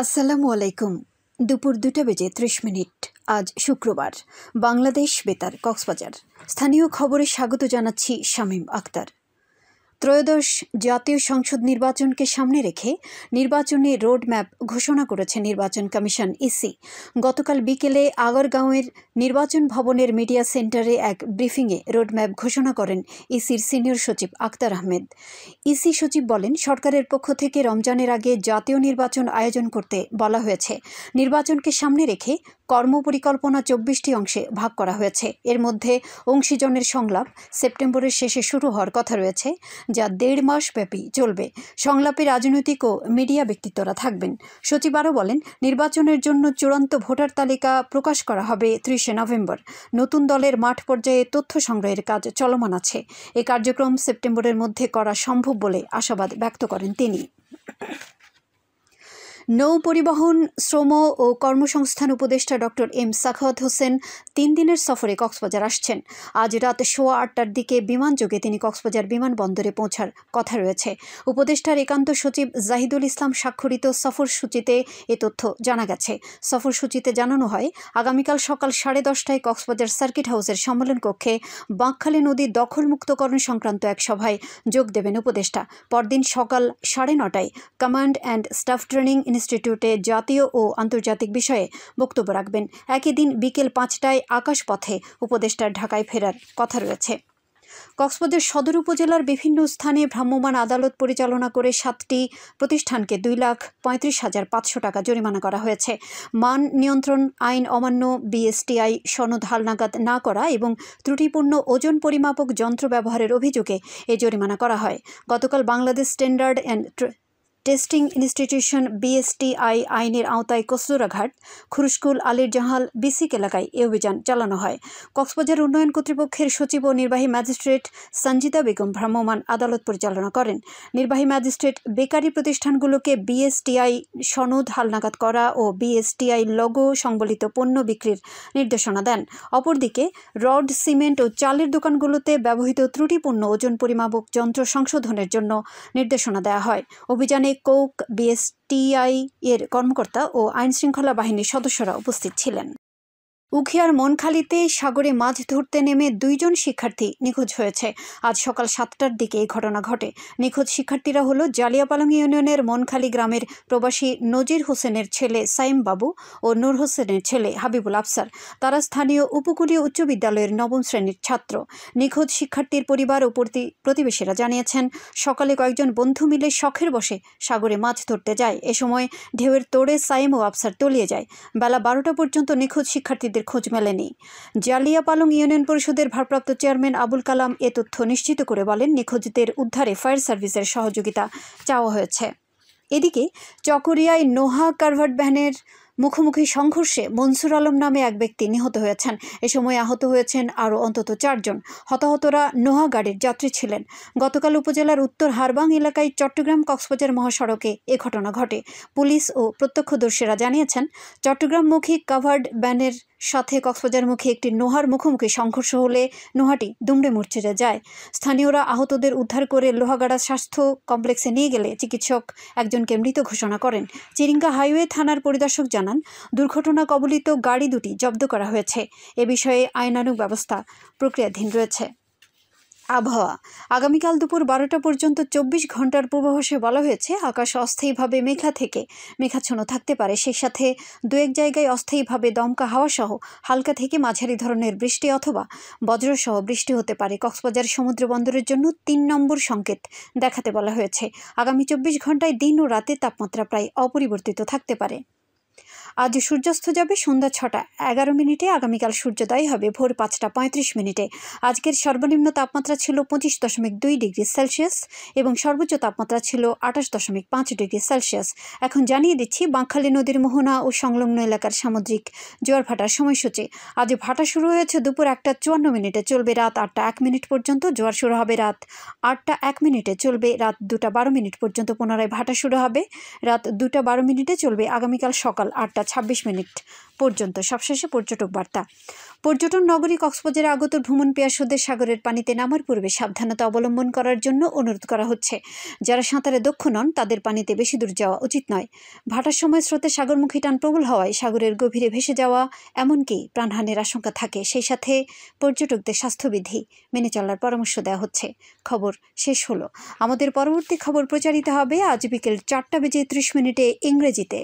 আসসালামু আলাইকুম। দুপুর 2টা বেজে 30 মিনিট। আজ শুক্রবার। বাংলাদেশ বেতার কক্সবাজার। স্থানীয় খবরে স্বাগত জানাচ্ছি শামীম আক্তার। ত্রয়োদশ জাতীয় সংসদ নির্বাচনকে সামনে রেখে নির্বাচনী রোডম্যাপ ঘোষণা করেছে নির্বাচন কমিশন ইসি। গতকাল বিকেলে আগারগাঁওয়ের নির্বাচন ভবনের মিডিয়া সেন্টারে এক ব্রিফিংয়ে রোডম্যাপ ঘোষণা করেন ইসির সিনিয়র সচিব আক্তার আহমেদ। ইসি সচিব বলেন, সরকারের পক্ষ থেকে রমজানের আগে জাতীয় নির্বাচন আয়োজন করতে বলা হয়েছে। নির্বাচনকে সামনে রেখে কর্মপরিকল্পনা 24টি অংশে ভাগ করা হয়েছে। এর মধ্যে অংশীজনের সংলাপ সেপ্টেম্বরের শেষে শুরু হওয়ার কথা রয়েছে, যা 1.5 মাস ব্যাপী চলবে। সংলাপে রাজনৈতিক ও মিডিয়া ব্যক্তিত্বরা থাকবেন। সচিব আরও বলেন, নির্বাচনের জন্য চূড়ান্ত ভোটার তালিকা প্রকাশ করা হবে 30 নভেম্বর। নতুন দলের মাঠ পর্যায়ে তথ্য সংগ্রহের কাজ চলমান আছে। এই কার্যক্রম সেপ্টেম্বরের মধ্যে করা সম্ভব বলে আশাবাদ ব্যক্ত করেন তিনি। নৌ পরিবহন, শ্রম ও কর্মসংস্থান উপদেষ্টা ডক্টর এম সাখাওয়াত হোসেন 3 দিনের সফরে কক্সবাজার আসছেন। আজ রাত 8:15টার দিকে বিমানযোগে তিনি কক্সবাজার বিমানবন্দরে পৌঁছার কথা রয়েছে। উপদেষ্টার একান্ত সচিব জাহিদুল ইসলাম স্বাক্ষরিত সফরসূচিতে এ তথ্য জানা গেছে। সফরসূচিতে জানানো হয়, আগামীকাল সকাল 10:30টায় কক্সবাজার সার্কিট হাউসের সম্মেলন কক্ষে বাঁকখালী নদী দখলমুক্তকরণ সংক্রান্ত এক সভায় যোগ দেবেন উপদেষ্টা। পরদিন সকাল 9:30টায় কমান্ড অ্যান্ড স্টাফ ট্রেনিং ইনস্টিটিউটে জাতীয় ও আন্তর্জাতিক বিষয়ে বক্তব্য রাখবেন। একই দিন বিকেল 5টায় আকাশপথে উপদেষ্টার ঢাকায় ফেরার কথা রয়েছে। কক্সবাজার সদর উপজেলার বিভিন্ন স্থানে ভ্রাম্যমাণ আদালত পরিচালনা করে 7টি প্রতিষ্ঠানকে 2,35,500 টাকা জরিমানা করা হয়েছে। মান নিয়ন্ত্রণ আইন অমান্য, বিএসটিআই সনদ হালনাগাদ না করা এবং ত্রুটিপূর্ণ ওজন পরিমাপক যন্ত্র ব্যবহারের অভিযোগে এ জরিমানা করা হয়। গতকাল Bangladesh standard and testing institution BSTI আইনের আওতায় কসুরাঘাট, খুরুশকুল, আলীর জাহাল, বিসিক এলাকায় এ অভিযান চালানো হয়। কক্সবাজার উন্নয়ন কর্তৃপক্ষের সচিব ও নির্বাহী ম্যাজিস্ট্রেট সঞ্জিতা বেগম ভ্রাম্যমাণ আদালত পরিচালনা করেন। নির্বাহী ম্যাজিস্ট্রেট বেকারি প্রতিষ্ঠানগুলোকে বিএসটিআই সনদ হালনাগাদ করা ও বিএসটিআই লোগো সংবলিত পণ্য বিক্রির নির্দেশনা দেন। অপরদিকে রড, সিমেন্ট ও চালের দোকানগুলোতে ব্যবহৃত ত্রুটিপূর্ণ ওজন পরিমাপক যন্ত্র সংশোধনের জন্য নির্দেশনা দেওয়া হয়। অভিযানে কোক, বিএসটিআই এর কর্মকর্তা ও আইনশৃঙ্খলা বাহিনীর সদস্যরা উপস্থিত ছিলেন। উখিয়ার মনখালীতে সাগরে মাছ ধরতে নেমে 2 জন শিক্ষার্থী নিখোঁজ হয়েছে। আজ সকাল 7টার দিকে এই ঘটনা ঘটে। নিখোঁজ শিক্ষার্থীরা হলো জালিয়াপালং ইউনিয়নের মনখালী গ্রামের প্রবাসী নজির হোসেনের ছেলে সাইম বাবু ও নূর হোসেনের ছেলে হাবিবুল আফসার। তারা স্থানীয় উপকূলীয় উচ্চ বিদ্যালয়ের 9ম শ্রেণীর ছাত্র। নিখোঁজ শিক্ষার্থীর পরিবার ও প্রতিবেশীরা জানিয়েছেন, সকালে কয়েকজন বন্ধু মিলে শখের বসে সাগরে মাছ ধরতে যায়। এ সময় ঢেউয়ের তোড়ে সাইম ও আফসার তলিয়ে যায়। বেলা 12টা পর্যন্ত নিখোঁজ শিক্ষার্থীদের খোঁজ মেলেনি। জালিয়াপালং ইউনিয়ন পরিষদের ভারপ্রাপ্ত চেয়ারম্যান আবুল কালাম এ তথ্য নিশ্চিত করে বলেন, নিখোঁজদের উদ্ধারে ফায়ার সার্ভিসের সহযোগিতা চাওয়া হয়েছে। এদিকে চকরিয়ায় নোহা কারভার্ট ভ্যানের মুখোমুখি সংঘর্ষে মনসুর আলম নামে এক ব্যক্তি নিহত হয়েছেন। এ সময় আহত হয়েছেন আরও অন্তত 4 জন। হতাহতরা নোহা গাড়ির যাত্রী ছিলেন। গতকাল উপজেলার উত্তর হারবাং এলাকায় চট্টগ্রাম কক্সবাজার মহাসড়কে এ ঘটনা ঘটে। পুলিশ ও প্রত্যক্ষদর্শীরা জানিয়েছেন, চট্টগ্রামমুখী কাভার্ড ভ্যানের সাথে কক্সবাজারমুখী একটি নোহার মুখোমুখি সংঘর্ষ হলে নোহাটি দুমড়ে মুচড়ে যায়। স্থানীয়রা আহতদের উদ্ধার করে লোহাগাড়া স্বাস্থ্য কমপ্লেক্সে নিয়ে গেলে চিকিৎসক একজনকে মৃত ঘোষণা করেন। চিরিঙ্গা হাইওয়ে থানার পরিদর্শক জানান, দুর্ঘটনা কবলিত গাড়ি দুটি জব্দ করা হয়েছে। এ বিষয়ে আইনানুগ ব্যবস্থা প্রক্রিয়াধীন রয়েছে। আবহাওয়া, আগামীকাল দুপুর 12টা পর্যন্ত 24 ঘন্টার পূর্বাভাসে বলা হয়েছে, আকাশ অস্থায়ীভাবে মেঘলা থেকে মেঘাচ্ছন্ন থাকতে পারে। সেই সাথে 2-1 জায়গায় অস্থায়ীভাবে দমকা হাওয়া সহ হালকা থেকে মাঝারি ধরনের বৃষ্টি অথবা বজ্রসহ বৃষ্টি হতে পারে। কক্সবাজার সমুদ্র বন্দরের জন্য 3 নম্বর সংকেত দেখাতে বলা হয়েছে। আগামী 24 ঘন্টায় দিন ও রাতে তাপমাত্রা প্রায় অপরিবর্তিত থাকতে পারে। আজ সূর্যাস্ত যাবে সন্ধ্যা 6:11। আগামীকাল সূর্যোদয় হবে ভোর 5:35। আজকের সর্বনিম্ন তাপমাত্রা ছিল 25.2 ডিগ্রি সেলসিয়াস এবং সর্বোচ্চ তাপমাত্রা ছিল 28.5 ডিগ্রি সেলসিয়াস। এখন জানিয়ে দিচ্ছি বাঁকখালী নদীর মোহনা ও সংলগ্ন এলাকার সামুদ্রিক জোয়ার ভাটার সময়সূচি। আজ ভাটা শুরু হয়েছে দুপুর 1:54, চলবে রাত 8:01 পর্যন্ত। জোয়ার শুরু হবে রাত 8:01, চলবে রাত 2:12 পর্যন্ত। পুনরায় ভাটা শুরু হবে রাত 2:12, চলবে আগামীকাল সকাল 8টা 8:26 পর্যন্ত। সবশেষে পর্যটক বার্তা। পর্যটন নগরী কক্সবাজারে আগত ভ্রমণ পিয়াসুদের সাগরের পানিতে নামার পূর্বে সাবধানতা অবলম্বন করার জন্য অনুরোধ করা হচ্ছে। যারা সাঁতারে দক্ষ নন তাদের পানিতে বেশি দূর যাওয়া উচিত নয়। ভাটার সময় স্রোতে সাগরমুখী টান প্রবল হওয়ায় সাগরের গভীরে ভেসে যাওয়া এমনকি প্রাণহানির আশঙ্কা থাকে। সেই সাথে পর্যটকদের স্বাস্থ্যবিধি মেনে চলার পরামর্শ দেওয়া হচ্ছে। খবর শেষ হলো। আমাদের পরবর্তী খবর প্রচারিত হবে আজ বিকেল 4:30 ইংরেজিতে।